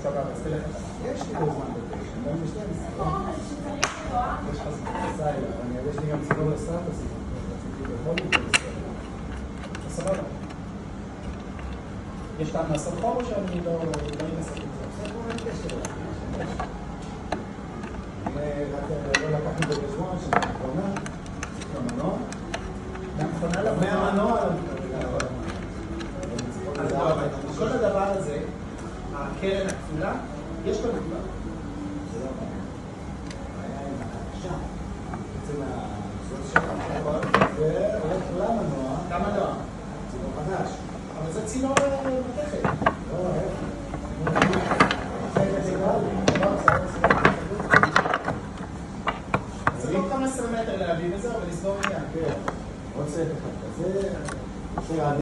סבבה, אז תלך לך. יש לי זמן בטיישן, גם בשתי משחקים. יש לך זמן לסיילה, אבל יש לי גם צינור לסטטוס, רציתי בכל מקרה לסטטוס. סבבה. יש טעם לעשות חור או שאני לא אנסה את זה? זה כמו אין קשר. לא לקחנו בחשבון שזה מכונה, המנוע. מהמכונה מהמנוע אז כל הדבר הזה, הקרן הכפולה, יש לו נקודה. זה לא בעיה. הבעיה עם הקשה. יוצא מהסוד שלך, והולך למנוע. למנוע. צינור חדש. אבל זה צינור מתכת. לא, אז לא 15 מטר להביא וזה, אבל לסגור עניין. כן, עוד סרט אחד כזה,